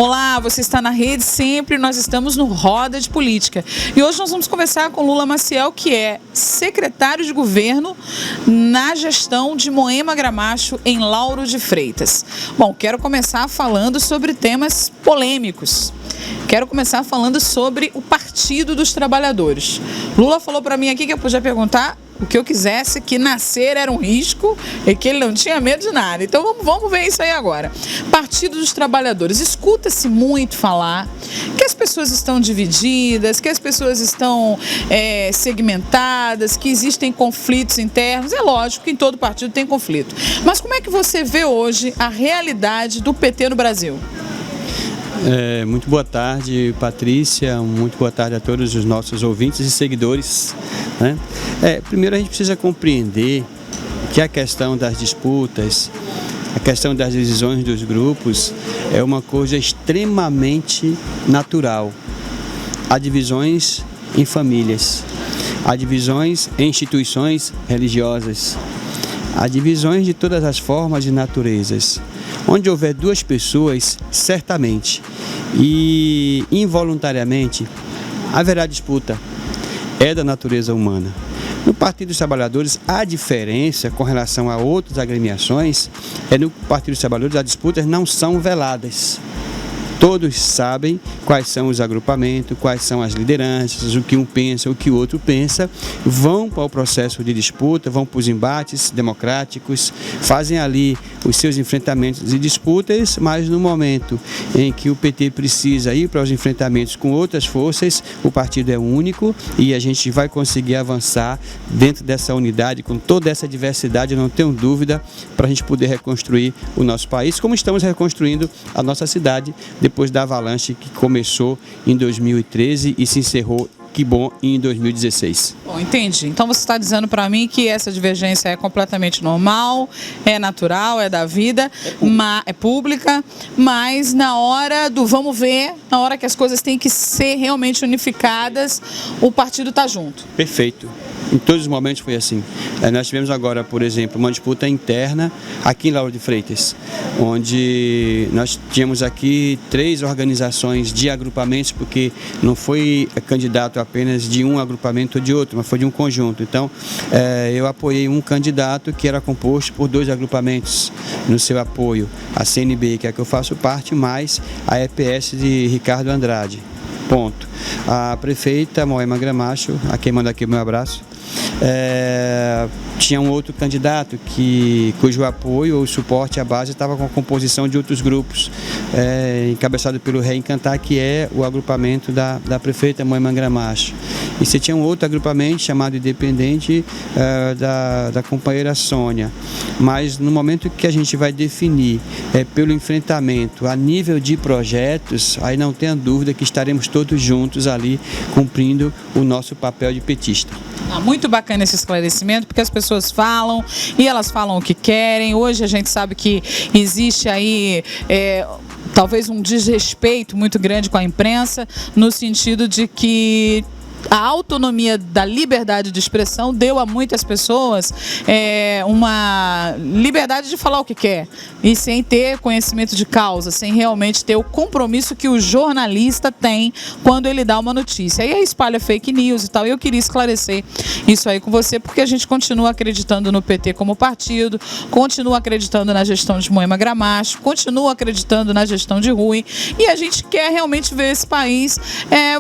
Olá, você está na Rede Sempre, nós estamos no Roda de Política. E hoje nós vamos conversar com Lula Maciel, que é secretário de governo na gestão de Moema Gramacho, em Lauro de Freitas. Bom, quero começar falando sobre temas polêmicos. Quero começar falando sobre o Partido dos Trabalhadores. Lula falou para mim aqui que eu podia perguntar o que eu quisesse, que nascer era um risco e que ele não tinha medo de nada. Então vamos ver isso aí agora. Partido dos Trabalhadores. Escuta-se muito falar que as pessoas estão divididas, que as pessoas estão segmentadas, que existem conflitos internos. É lógico que em todo partido tem conflito. Mas como é que você vê hoje a realidade do PT no Brasil? Muito boa tarde, Patrícia, muito boa tarde a todos os nossos ouvintes e seguidores, né? Primeiro a gente precisa compreender que a questão das disputas, a questão das divisões dos grupos é uma coisa extremamente natural. Há divisões em famílias, há divisões em instituições religiosas, há divisões de todas as formas e naturezas. Onde houver duas pessoas, certamente e involuntariamente haverá disputa. É da natureza humana. No Partido dos Trabalhadores, a diferença com relação a outras agremiações no Partido dos Trabalhadores as disputas não são veladas. Todos sabem quais são os agrupamentos, quais são as lideranças, o que um pensa, o que o outro pensa, vão para o processo de disputa, vão para os embates democráticos, fazem ali os seus enfrentamentos e disputas, mas no momento em que o PT precisa ir para os enfrentamentos com outras forças, o partido é único e a gente vai conseguir avançar dentro dessa unidade, com toda essa diversidade, eu não tenho dúvida, para a gente poder reconstruir o nosso país, como estamos reconstruindo a nossa cidade, depois da avalanche que começou em 2013 e se encerrou, que bom, em 2016. Bom, entendi. Então você está dizendo para mim que essa divergência é completamente normal, é natural, é da vida, é pública, mas na hora do vamos ver, na hora que as coisas têm que ser realmente unificadas, o partido está junto. Perfeito. Em todos os momentos foi assim. Nós tivemos agora, por exemplo, uma disputa interna aqui em Lauro de Freitas, onde nós tínhamos aqui 3 organizações de agrupamentos, porque não foi candidato apenas de um agrupamento ou de outro, mas foi de um conjunto. Então, eu apoiei um candidato que era composto por 2 agrupamentos no seu apoio, a CNB, que é a que eu faço parte, mais a EPS de Ricardo Andrade. Ponto. A prefeita Moema Gramacho, a quem manda aqui o meu abraço, tinha um outro candidato cujo apoio ou suporte à base estava com a composição de outros grupos, encabeçado pelo Reencantar, que é o agrupamento da prefeita Moema Gramacho. E você tinha um outro agrupamento chamado Independente, da companheira Sônia. Mas no momento que a gente vai definir pelo enfrentamento a nível de projetos, aí não tenha dúvida que estaremos todos juntos ali cumprindo o nosso papel de petista. Muito bacana esse esclarecimento, porque as pessoas falam e elas falam o que querem. Hoje a gente sabe que existe aí talvez um desrespeito muito grande com a imprensa, no sentido de que a autonomia da liberdade de expressão deu a muitas pessoas uma liberdade de falar o que quer e sem ter conhecimento de causa, sem realmente ter o compromisso que o jornalista tem quando ele dá uma notícia. E aí espalha fake news e tal. E eu queria esclarecer isso aí com você, porque a gente continua acreditando no PT como partido, continua acreditando na gestão de Moema Gramacho, continua acreditando na gestão de Rui, e a gente quer realmente ver esse país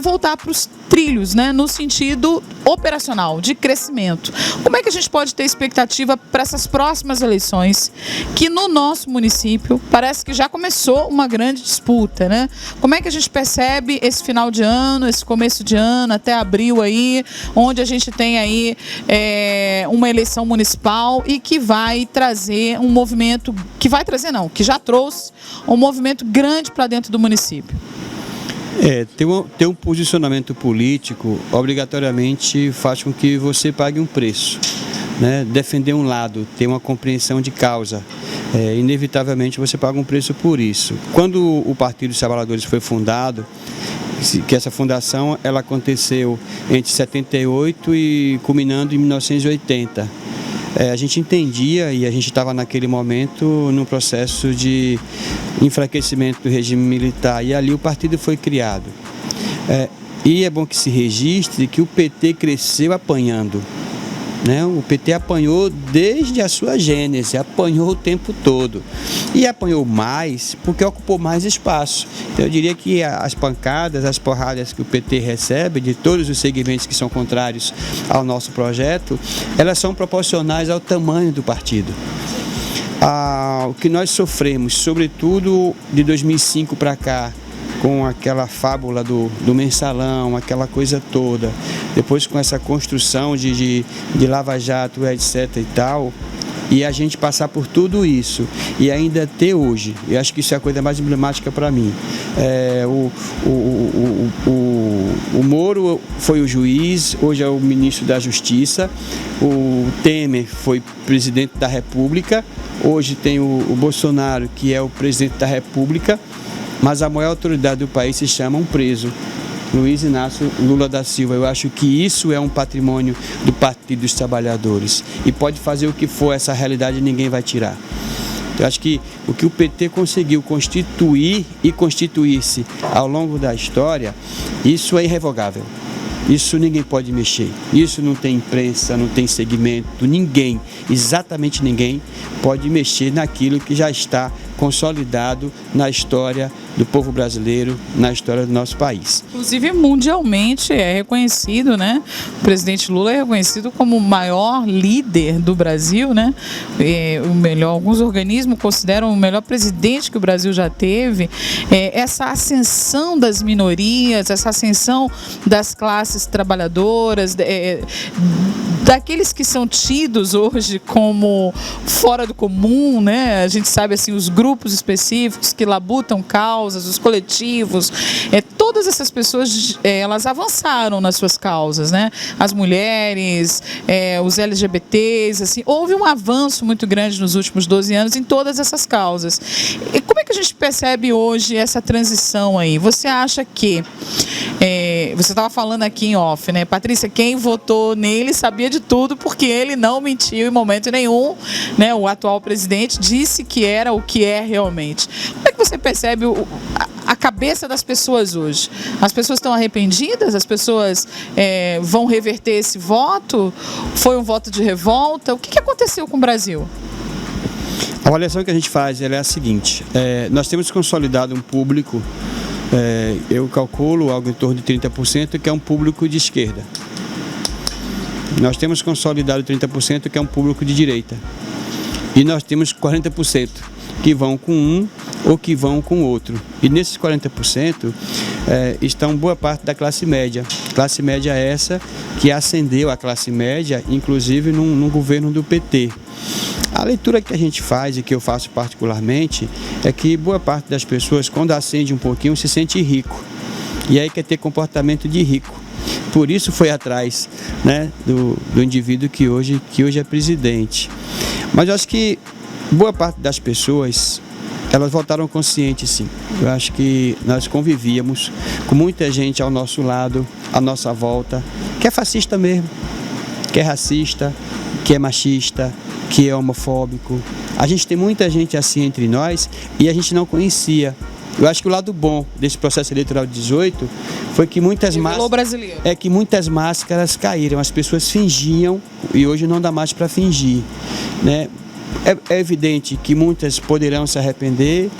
voltar para os trilhos, né, no sentido operacional, de crescimento. Como é que a gente pode ter expectativa para essas próximas eleições, que no nosso município parece que já começou uma grande disputa, né? Como é que a gente percebe esse final de ano, esse começo de ano, até abril aí, onde a gente tem aí uma eleição municipal e que vai trazer um movimento, que já trouxe um movimento grande para dentro do município? Ter um posicionamento político obrigatoriamente faz com que você pague um preço, né? Defender um lado, ter uma compreensão de causa, inevitavelmente você paga um preço por isso. Quando o Partido dos Trabalhadores foi fundado, que essa fundação ela aconteceu entre 78 e culminando em 1980. a gente entendia e a gente estava naquele momento num processo de enfraquecimento do regime militar e ali o partido foi criado. E é bom que se registre que o PT cresceu apanhando. Né? O PT apanhou desde a sua gênese, apanhou o tempo todo. E apanhou mais porque ocupou mais espaço. Então, eu diria que as pancadas, as porradas que o PT recebe de todos os segmentos que são contrários ao nosso projeto, elas são proporcionais ao tamanho do partido. O que nós sofremos, sobretudo de 2005 para cá, com aquela fábula do mensalão, aquela coisa toda, depois com essa construção de lava-jato, etc. e tal, e a gente passar por tudo isso, e ainda ter hoje, eu acho que isso é a coisa mais emblemática para mim, o Moro foi o juiz, hoje é o ministro da Justiça, o Temer foi presidente da República, hoje tem o Bolsonaro, que é o presidente da República, mas a maior autoridade do país se chama um preso, Luiz Inácio Lula da Silva. Eu acho que isso é um patrimônio do Partido dos Trabalhadores e pode fazer o que for, essa realidade ninguém vai tirar. Eu acho que o que o PT conseguiu constituir e constituir-se ao longo da história, isso é irrevogável. Isso ninguém pode mexer, isso não tem imprensa, não tem segmento, ninguém, exatamente ninguém pode mexer naquilo que já está consolidado na história do povo brasileiro, na história do nosso país. Inclusive mundialmente é reconhecido, né? O presidente Lula é reconhecido como o maior líder do Brasil, né? Alguns organismos consideram o melhor presidente que o Brasil já teve. Essa ascensão das minorias, essa ascensão das classes trabalhadoras, daqueles que são tidos hoje como fora do comum, né? A gente sabe assim, os grupos específicos que labutam causas, os coletivos, todas essas pessoas elas avançaram nas suas causas, né? As mulheres, os LGBTs, assim, houve um avanço muito grande nos últimos 12 anos em todas essas causas. E como é que a gente percebe hoje essa transição aí? Você acha que você estava falando aqui em off, né? Patrícia, quem votou nele sabia de tudo porque ele não mentiu em momento nenhum, né? O atual presidente disse que era o que é realmente. Como é que você percebe a cabeça das pessoas hoje? As pessoas estão arrependidas? As pessoas vão reverter esse voto? Foi um voto de revolta? O que aconteceu com o Brasil? A avaliação que a gente faz é a seguinte, nós temos consolidado um público, eu calculo algo em torno de 30%, que é um público de esquerda. Nós temos consolidado 30%, que é um público de direita. E nós temos 40% que vão com um ou que vão com outro. E nesses 40% estão boa parte da classe média. Classe média essa que ascendeu a classe média, inclusive num governo do PT. A leitura que a gente faz e que eu faço particularmente é que boa parte das pessoas, quando ascende um pouquinho, se sente rico. E aí quer ter comportamento de rico. Por isso foi atrás, né, do indivíduo que hoje é presidente. Mas eu acho que boa parte das pessoas, elas votaram conscientes, sim. Eu acho que nós convivíamos com muita gente ao nosso lado, à nossa volta, que é fascista mesmo, que é racista, que é machista, que é homofóbico. A gente tem muita gente assim entre nós e a gente não conhecia. Eu acho que o lado bom desse processo eleitoral de 18 foi que muitas máscaras caíram, as pessoas fingiam e hoje não dá mais para fingir, né? É evidente que muitas poderão se arrepender,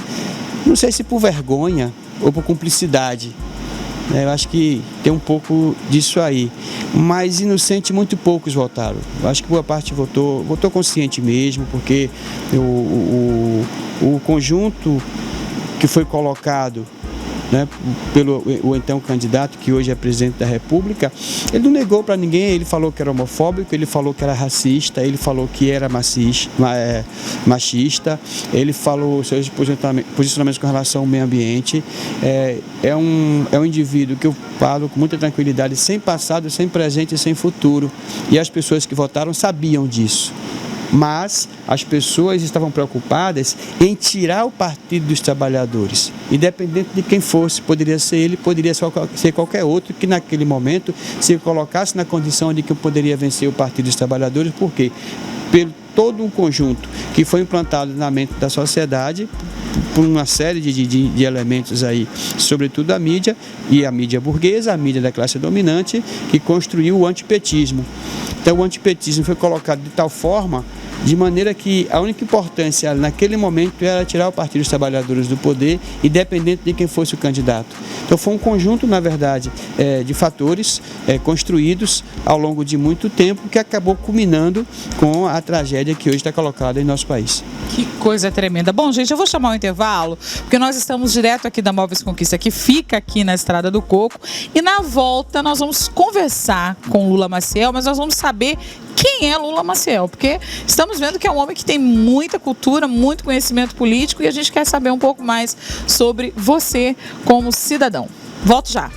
não sei se por vergonha ou por cumplicidade. Eu acho que tem um pouco disso aí, mas inocente muito poucos votaram. Eu acho que boa parte votou consciente mesmo, porque o conjunto que foi colocado, né, pelo o então candidato, que hoje é presidente da República, ele não negou para ninguém, ele falou que era homofóbico, ele falou que era racista, ele falou que era machista, ele falou seus posicionamentos com relação ao meio ambiente. É um indivíduo que eu falo com muita tranquilidade, sem passado, sem presente e sem futuro. E as pessoas que votaram sabiam disso. Mas as pessoas estavam preocupadas em tirar o Partido dos Trabalhadores. Independente de quem fosse, poderia ser ele, poderia ser qualquer outro que naquele momento se colocasse na condição de que poderia vencer o Partido dos Trabalhadores. Por quê? pelo todo um conjunto que foi implantado na mente da sociedade por uma série de elementos aí, sobretudo a mídia, e a mídia burguesa, a mídia da classe dominante, que construiu o antipetismo. Então o antipetismo foi colocado de tal forma, de maneira que a única importância naquele momento era tirar o Partido dos Trabalhadores do poder, independente de quem fosse o candidato. Então foi um conjunto, na verdade, de fatores construídos ao longo de muito tempo, que acabou culminando com a tragédia que hoje está colocada em nosso país. Que coisa tremenda. Bom, gente, eu vou chamar o intervalo, porque nós estamos direto aqui da Móveis Conquista, que fica aqui na Estrada do Coco, e na volta nós vamos conversar com Lula Maciel, mas nós vamos saber quem é Lula Maciel, porque estamos vendo que é um homem que tem muita cultura, muito conhecimento político, e a gente quer saber um pouco mais sobre você como cidadão. Volto já.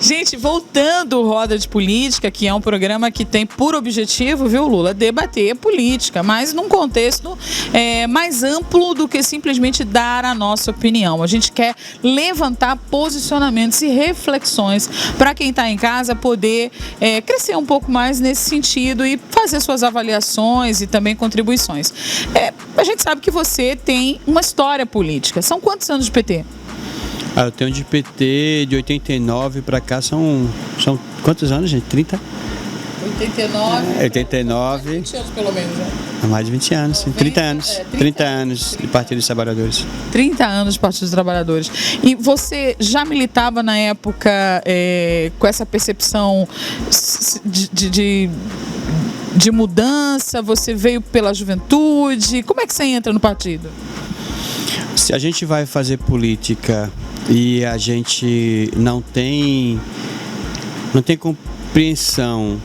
Gente, voltando ao Roda de Política, que é um programa que tem por objetivo, viu, Lula, debater política, mas num contexto mais amplo do que simplesmente dar a nossa opinião. A gente quer levantar posicionamentos e reflexões para quem está em casa poder crescer um pouco mais nesse sentido e fazer suas avaliações e também contribuições. A gente sabe que você tem uma história política. São quantos anos de PT? Eu tenho de PT de 89 para cá, são quantos anos, gente? 30? 89. 89. 20 anos pelo menos, né? Mais de 20 anos, sim. 30 anos. 30 anos de Partido dos Trabalhadores. 30 anos de Partido dos Trabalhadores. E você já militava na época com essa percepção de mudança? Você veio pela juventude? Como é que você entra no partido? Se a gente vai fazer política e a gente não tem compreensão,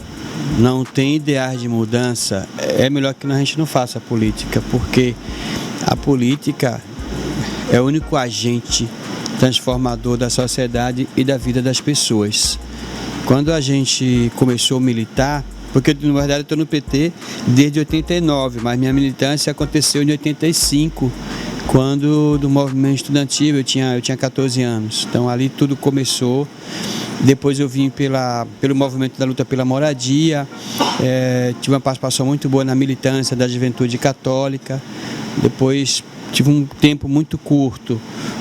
não tem ideais de mudança, é melhor que a gente não faça política, porque a política é o único agente transformador da sociedade e da vida das pessoas. Quando a gente começou a militar, porque na verdade eu estou no PT desde 89, mas minha militância aconteceu em 85, quando do movimento estudantil eu tinha 14 anos. Então ali tudo começou. Depois eu vim pelo movimento da luta pela moradia, tive uma participação muito boa na militância da juventude católica. Depois tive um tempo muito curto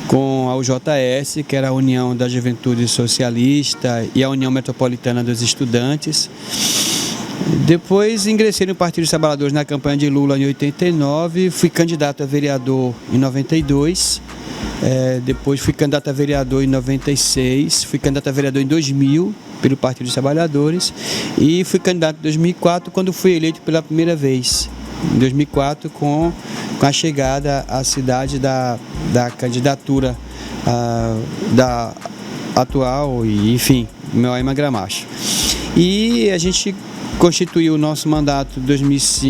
com a UJS, que era a União da Juventude Socialista, e a União Metropolitana dos Estudantes. Depois ingressei no Partido dos Trabalhadores na campanha de Lula em 89, fui candidato a vereador em 92, depois fui candidato a vereador em 96, fui candidato a vereador em 2000 pelo Partido dos Trabalhadores e fui candidato em 2004 quando fui eleito pela primeira vez, em 2004 com a chegada à cidade da candidatura da atual e enfim, Moema Gramacho. E a gente constituiu o nosso mandato de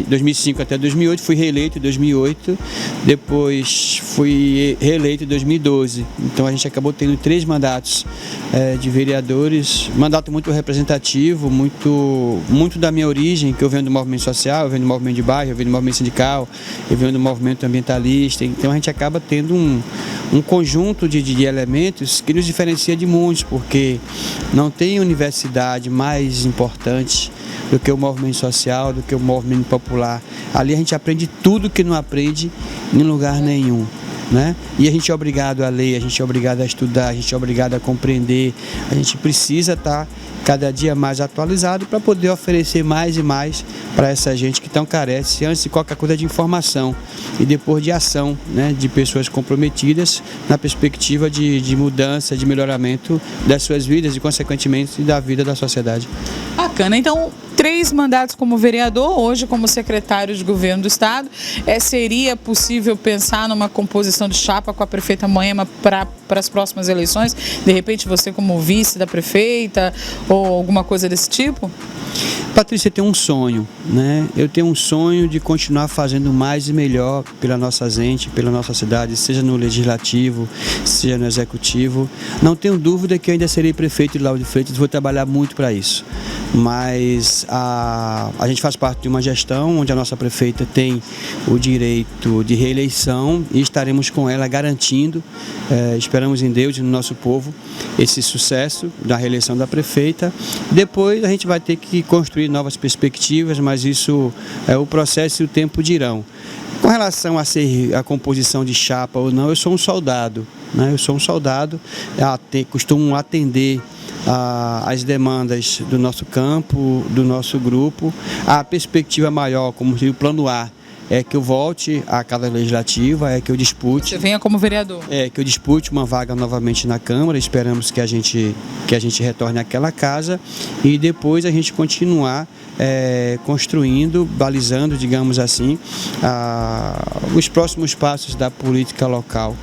2005 até 2008, fui reeleito em 2008, depois fui reeleito em 2012. Então a gente acabou tendo 3 mandatos de vereadores, mandato muito representativo, muito da minha origem, que eu venho do movimento social, eu venho do movimento de bairro, eu venho do movimento sindical, eu venho do movimento ambientalista. Então a gente acaba tendo um conjunto de elementos que nos diferencia de muitos, porque não tem universidade mais importante do que o movimento social, do que o movimento popular. Ali a gente aprende tudo que não aprende em lugar nenhum, né? E a gente é obrigado a ler, a gente é obrigado a estudar, a gente é obrigado a compreender, a gente precisa estar cada dia mais atualizado para poder oferecer mais e mais para essa gente que tão carece, antes de qualquer coisa, de informação e depois de ação, né, de pessoas comprometidas na perspectiva de mudança, de melhoramento das suas vidas e, consequentemente, da vida da sociedade. Bacana. Então, 3 mandatos como vereador, hoje como secretário de governo do estado. Seria possível pensar numa composição de chapa com a prefeita Moema para as próximas eleições? De repente você como vice da prefeita ou alguma coisa desse tipo? Patrícia, tem um sonho, né? Eu tenho um sonho de continuar fazendo mais e melhor pela nossa gente, pela nossa cidade, seja no legislativo, seja no executivo. Não tenho dúvida que eu ainda serei prefeito de Lauro de Freitas, vou trabalhar muito para isso. Mas a gente faz parte de uma gestão onde a nossa prefeita tem o direito de reeleição e estaremos com ela garantindo, esperamos em Deus e no nosso povo, esse sucesso da reeleição da prefeita. Depois a gente vai ter que construir novas perspectivas, mas isso é o processo e o tempo dirão. Com relação a ser a composição de chapa ou não, eu sou um soldado, né? Eu sou um soldado, costumo atender as demandas do nosso campo, do nosso grupo. A perspectiva maior, como o plano A, é que eu volte à Casa Legislativa, é que eu dispute... Você venha como vereador. Que eu dispute uma vaga novamente na Câmara, esperamos que a gente retorne àquela casa e depois a gente continuar construindo, balizando, digamos assim, os próximos passos da política local.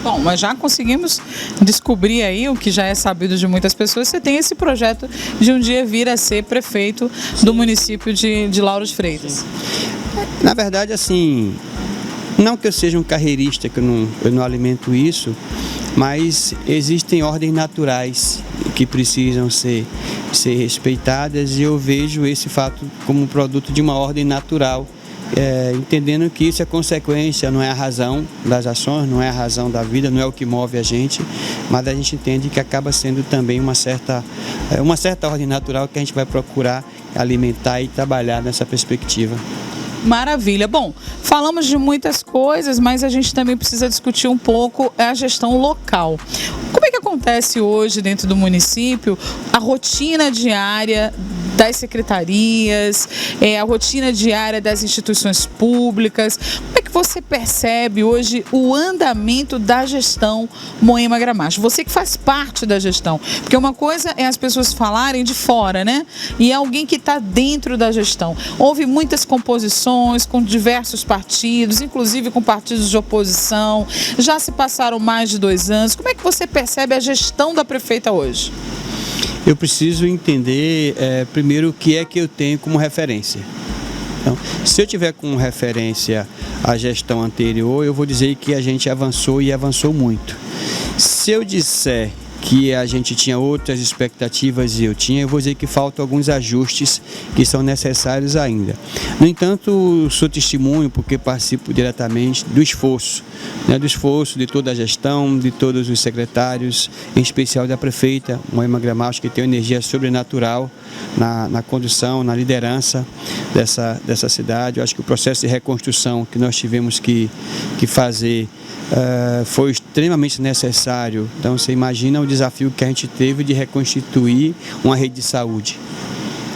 Bom, mas já conseguimos descobrir aí o que já é sabido de muitas pessoas. Você tem esse projeto de um dia vir a ser prefeito do município de Lauro de Freitas. Na verdade, assim, não que eu seja um carreirista, que eu não alimento isso, mas existem ordens naturais que precisam ser respeitadas e eu vejo esse fato como produto de uma ordem natural, entendendo que isso é consequência, não é a razão das ações, não é a razão da vida, não é o que move a gente, mas a gente entende que acaba sendo também uma certa ordem natural que a gente vai procurar alimentar e trabalhar nessa perspectiva. Maravilha. Bom, falamos de muitas coisas, mas a gente também precisa discutir um pouco a gestão local. Como é que acontece hoje dentro do município a rotina diária das secretarias, a rotina diária das instituições públicas? Como é que você percebe hoje o andamento da gestão Moema Gramacho? Você que faz parte da gestão, porque uma coisa é as pessoas falarem de fora, né? E é alguém que está dentro da gestão. Houve muitas composições com diversos partidos, inclusive com partidos de oposição. Já se passaram mais de 2 anos. Como é que você percebe a gestão da prefeita hoje? Eu preciso entender primeiro o que é que eu tenho como referência. Então, se eu tiver como referência a gestão anterior, eu vou dizer que a gente avançou e avançou muito. Se eu disser que a gente tinha outras expectativas e eu vou dizer que faltam alguns ajustes que são necessários ainda. No entanto, sou testemunho, porque participo diretamente do esforço de toda a gestão, de todos os secretários, em especial da prefeita Moema Gramacho, que tem uma energia sobrenatural na condução, na liderança dessa cidade. Eu acho que o processo de reconstrução que nós tivemos que fazer foi extremamente necessário. Então você imagina o desafio que a gente teve de reconstituir uma rede de saúde.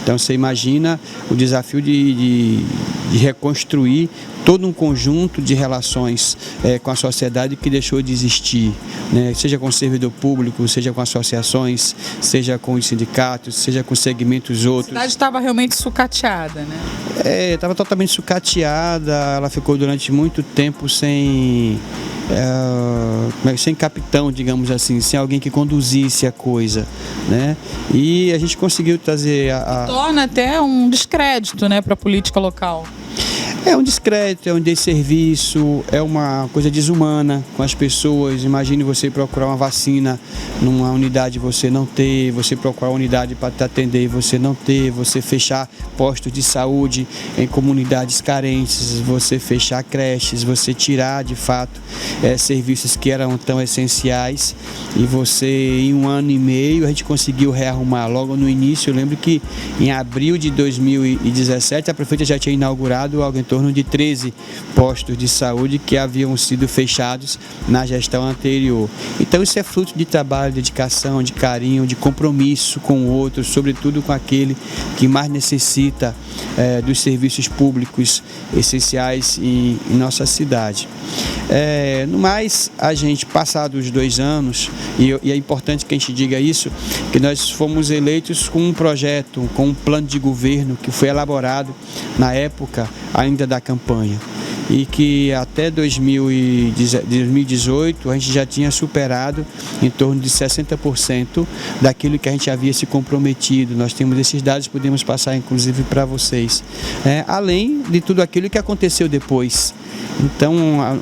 Então você imagina o desafio de reconstruir todo um conjunto de relações com a sociedade que deixou de existir, né? Seja com o servidor público, seja com associações, seja com os sindicatos, seja com segmentos outros. A cidade estava realmente sucateada, né? Estava totalmente sucateada, ela ficou durante muito tempo sem capitão, digamos assim, sem alguém que conduzisse a coisa, né? E a gente conseguiu trazer torna até um descrédito, né, para a política local. É um descrédito, é um desserviço, é uma coisa desumana com as pessoas. Imagine você procurar uma vacina numa unidade e você não ter, você procurar uma unidade para te atender e você não ter, você fechar postos de saúde em comunidades carentes, você fechar creches, você tirar de fato serviços que eram tão essenciais e você, em 1 ano e meio, a gente conseguiu rearrumar. Logo no início, eu lembro que em abril de 2017 a prefeita já tinha inaugurado algo em torno torno de 13 postos de saúde que haviam sido fechados na gestão anterior. Então isso é fruto de trabalho, de dedicação, de carinho, de compromisso com o outro, sobretudo com aquele que mais necessita dos serviços públicos essenciais em nossa cidade. No mais, a gente, passados os 2 anos, e é importante que a gente diga isso, que nós fomos eleitos com um projeto, com um plano de governo que foi elaborado na época ainda da campanha. E que até 2018 a gente já tinha superado em torno de 60% daquilo que a gente havia se comprometido. Nós temos esses dados, podemos passar inclusive para vocês. Além de tudo aquilo que aconteceu depois. Então,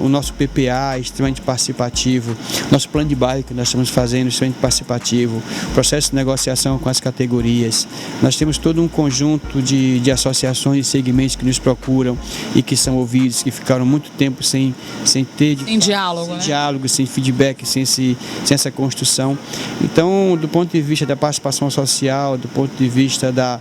o nosso PPA é extremamente participativo, nosso plano de bairro que nós estamos fazendo é extremamente participativo, processo de negociação com as categorias. Nós temos todo um conjunto de associações e segmentos que nos procuram e que são ouvidos, que ficaram muito tempo sem diálogo, sem feedback, sem essa construção. Então, do ponto de vista da participação social, do ponto de vista da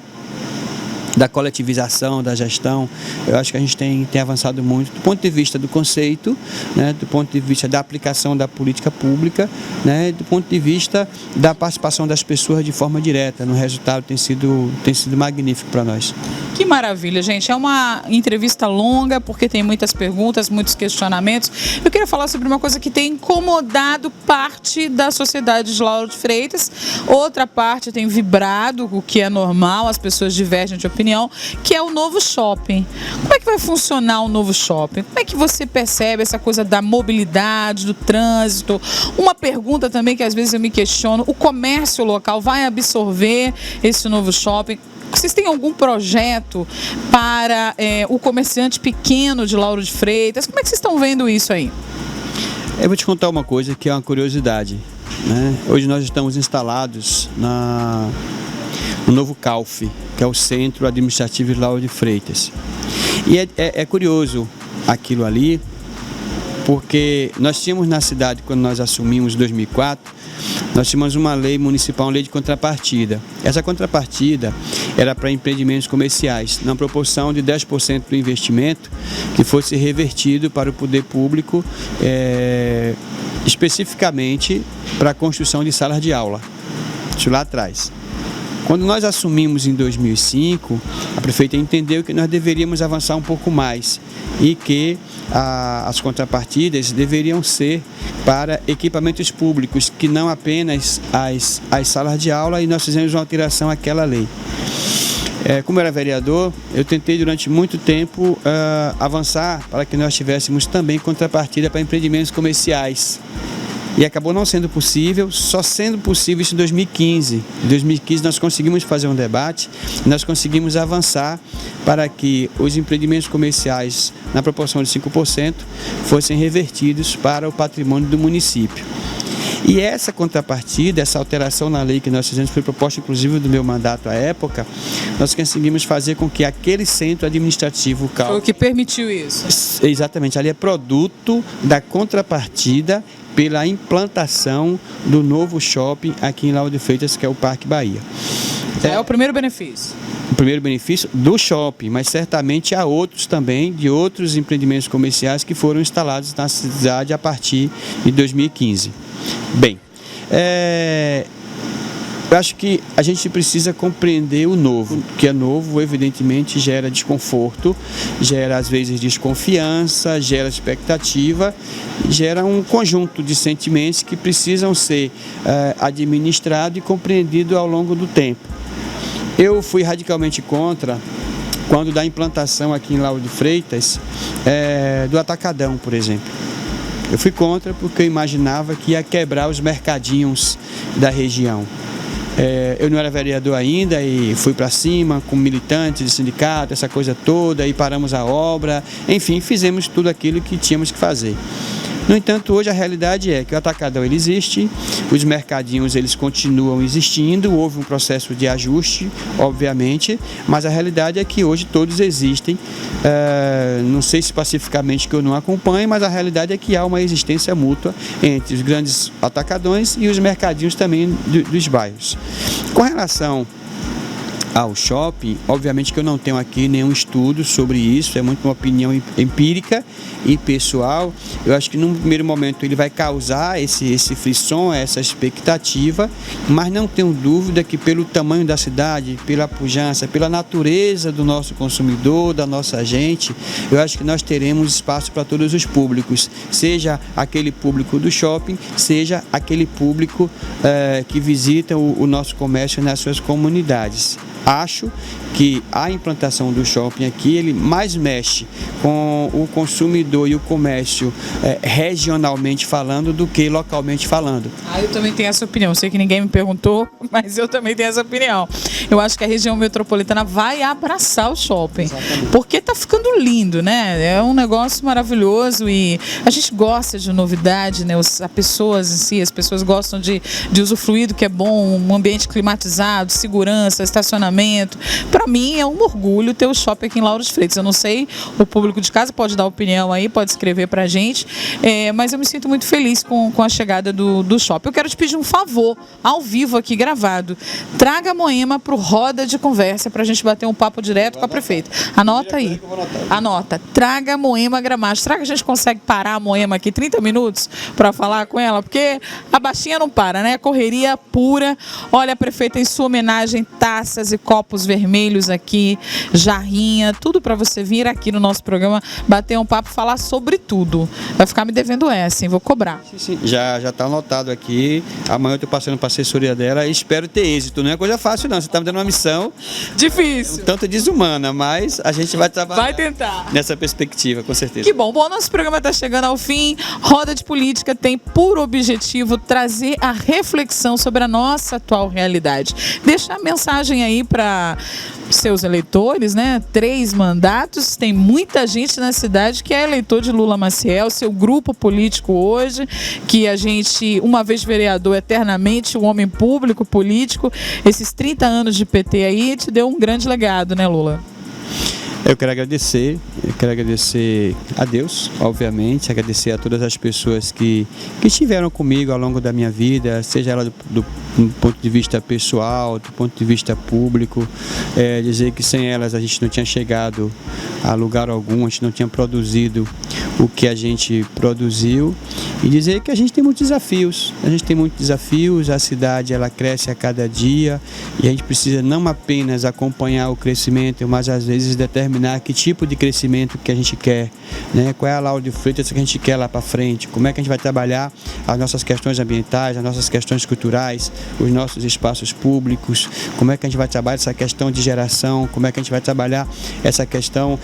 coletivização, da gestão, eu acho que a gente tem avançado muito do ponto de vista do conceito, né, do ponto de vista da aplicação da política pública, né, do ponto de vista da participação das pessoas de forma direta. No resultado tem sido magnífico para nós. Que maravilha, gente. É uma entrevista longa, porque tem muitas perguntas, muitos questionamentos. Eu queria falar sobre uma coisa que tem incomodado parte da sociedade de Lauro de Freitas, outra parte tem vibrado, o que é normal, as pessoas divergem de opinião, que é o novo shopping. Como é que vai funcionar o novo shopping? Como é que você percebe essa coisa da mobilidade, do trânsito? Uma pergunta também que às vezes eu me questiono, o comércio local vai absorver esse novo shopping? Vocês têm algum projeto para o comerciante pequeno de Lauro de Freitas? Como é que vocês estão vendo isso aí? Eu vou te contar uma coisa que é uma curiosidade, né? Hoje nós estamos instalados no novo CAUF, que é o Centro Administrativo de Lauro de Freitas. E é curioso aquilo ali, porque nós tínhamos na cidade, quando nós assumimos em 2004, nós tínhamos uma lei municipal, uma lei de contrapartida. Essa contrapartida era para empreendimentos comerciais, na proporção de 10% do investimento que fosse revertido para o poder público, especificamente para a construção de salas de aula. Isso lá atrás. Quando nós assumimos em 2005, a prefeita entendeu que nós deveríamos avançar um pouco mais e que as contrapartidas deveriam ser para equipamentos públicos, que não apenas as salas de aula, e nós fizemos uma alteração àquela lei. Como eu era vereador, eu tentei durante muito tempo avançar para que nós tivéssemos também contrapartida para empreendimentos comerciais. E acabou não sendo possível, só sendo possível isso em 2015. Em 2015 nós conseguimos fazer um debate, nós conseguimos avançar para que os empreendimentos comerciais, na proporção de 5%, fossem revertidos para o patrimônio do município. E essa contrapartida, essa alteração na lei que nós fizemos, foi proposta inclusive do meu mandato à época, nós conseguimos fazer com que aquele centro administrativo CAUF... Foi o que permitiu isso? Exatamente, ali é produto da contrapartida pela implantação do novo shopping aqui em Lauro de Freitas, que é o Parque Bahia. É o primeiro benefício? O primeiro benefício do shopping, mas certamente há outros também, de outros empreendimentos comerciais que foram instalados na cidade a partir de 2015. Bem, eu acho que a gente precisa compreender o novo. O que é novo, evidentemente, gera desconforto, gera às vezes desconfiança, gera expectativa, gera um conjunto de sentimentos que precisam ser administrados e compreendidos ao longo do tempo. Eu fui radicalmente contra quando da implantação aqui em Lauro de Freitas do atacadão, por exemplo. Eu fui contra porque eu imaginava que ia quebrar os mercadinhos da região. Eu não era vereador ainda e fui para cima com militantes de sindicato, essa coisa toda, e paramos a obra, enfim, fizemos tudo aquilo que tínhamos que fazer. No entanto, hoje a realidade é que o atacadão ele existe, os mercadinhos eles continuam existindo, houve um processo de ajuste, obviamente, mas a realidade é que hoje todos existem, não sei se pacificamente que eu não acompanho, mas a realidade é que há uma existência mútua entre os grandes atacadões e os mercadinhos também dos bairros. Com relação ao shopping, obviamente que eu não tenho aqui nenhum estudo sobre isso, é muito uma opinião empírica e pessoal. Eu acho que num primeiro momento ele vai causar esse frisson, essa expectativa, mas não tenho dúvida que pelo tamanho da cidade, pela pujança, pela natureza do nosso consumidor, da nossa gente, eu acho que nós teremos espaço para todos os públicos, seja aquele público do shopping, seja aquele público que visita o nosso comércio nas suas comunidades. Acho que a implantação do shopping aqui, ele mais mexe com o consumidor e o comércio regionalmente falando do que localmente falando. Eu também tenho essa opinião. Sei que ninguém me perguntou, mas eu também tenho essa opinião. Eu acho que a região metropolitana vai abraçar o shopping. Exatamente. Porque tá ficando lindo, né? É um negócio maravilhoso e a gente gosta de novidade, né? As pessoas em si, as pessoas gostam de usufruir do que é bom, um ambiente climatizado, segurança, estacionamento. Para mim é um orgulho ter o shopping aqui em Lauro de Freitas. Eu não sei, o público de casa pode dar opinião aí, pode escrever pra gente, mas eu me sinto muito feliz com a chegada do shopping. Eu quero te pedir um favor, ao vivo aqui gravado. Traga a Moema pro Roda de Conversa pra gente bater um papo direto com a prefeita. Anota aí. Anota. Traga a Moema Gramacho. Será que a gente consegue parar a Moema aqui 30 minutos para falar com ela? Porque a baixinha não para, né? Correria pura. Olha, a prefeita, em sua homenagem, taças e copos vermelhos aqui, jarrinha, tudo para você vir aqui no nosso programa, bater um papo, falar sobre tudo. Vai ficar me devendo essa, hein? Vou cobrar. Sim. Já está anotado aqui. Amanhã eu estou passando para a assessoria dela e espero ter êxito. Não é coisa fácil, não. Você está me dando uma missão difícil, um tanto desumana, mas a gente vai trabalhar. Vai tentar. Nessa perspectiva, com certeza. Que bom. Bom, nosso programa está chegando ao fim. Roda de Política tem por objetivo trazer a reflexão sobre a nossa atual realidade. Deixar a mensagem aí para seus eleitores, né? 3 mandatos, tem muita gente na cidade que é eleitor de Lula Maciel, seu grupo político hoje, que a gente, uma vez vereador, eternamente um homem público, político, esses 30 anos de PT aí te deu um grande legado, né, Lula? Eu quero agradecer a Deus, obviamente, agradecer a todas as pessoas que estiveram comigo ao longo da minha vida, seja ela do ponto de vista pessoal, do ponto de vista público, dizer que sem elas a gente não tinha chegado a lugar algum, a gente não tinha produzido o que a gente produziu, e dizer que a gente tem muitos desafios, a cidade ela cresce a cada dia e a gente precisa não apenas acompanhar o crescimento, mas às vezes determinar que tipo de crescimento que a gente quer, né? Qual é a Lauro de Freitas que a gente quer lá para frente, como é que a gente vai trabalhar as nossas questões ambientais, as nossas questões culturais, os nossos espaços públicos, como é que a gente vai trabalhar essa questão de geração, como é que a gente vai trabalhar essa questão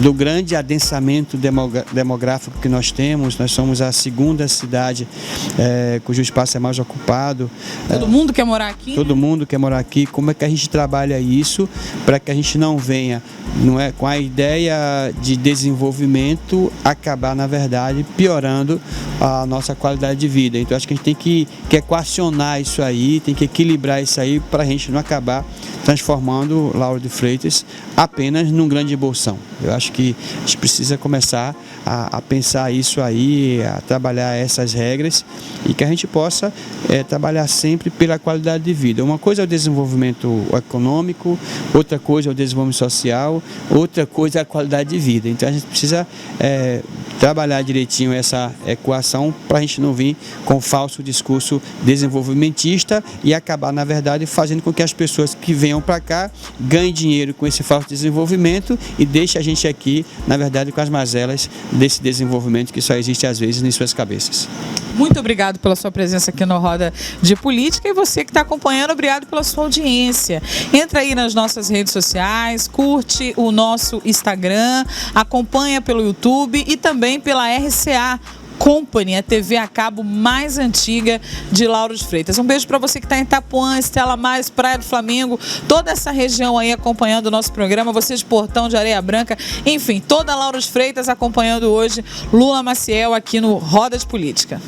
do grande adensamento demográfico que nós temos. Nós somos a 2ª cidade cujo espaço é mais ocupado. Todo mundo quer morar aqui? Todo mundo quer morar aqui. Como é que a gente trabalha isso para que a gente não venha, com a ideia de desenvolvimento acabar, na verdade, piorando a nossa qualidade de vida. Então acho que a gente tem que equacionar isso aí, tem que equilibrar isso aí para a gente não acabar transformando Lauro de Freitas apenas num grande bolsão. Eu acho que a gente precisa começar a pensar isso aí, a trabalhar essas regras e que a gente possa trabalhar sempre pela qualidade de vida. Uma coisa é o desenvolvimento econômico, outra coisa é o desenvolvimento social, outra coisa é a qualidade de vida. Então a gente precisa trabalhar direitinho essa equação para a gente não vir com um falso discurso desenvolvimentista e acabar, na verdade, fazendo com que as pessoas que venham para cá ganhem dinheiro com esse falso desenvolvimento e deixe a gente aqui, na verdade, com as mazelas desse desenvolvimento que só existe às vezes em suas cabeças. Muito obrigado pela sua presença aqui no Roda de Política e você que está acompanhando, obrigado pela sua audiência. Entra aí nas nossas redes sociais, curte o nosso Instagram, acompanha pelo YouTube e também pela RCA Company, a TV a cabo mais antiga de Lauro de Freitas. Um beijo para você que está em Itapuã, Estela Maris, Praia do Flamengo, toda essa região aí acompanhando o nosso programa, você de Portão, de Areia Branca, enfim, toda Lauro de Freitas acompanhando hoje Lula Maciel aqui no Roda de Política.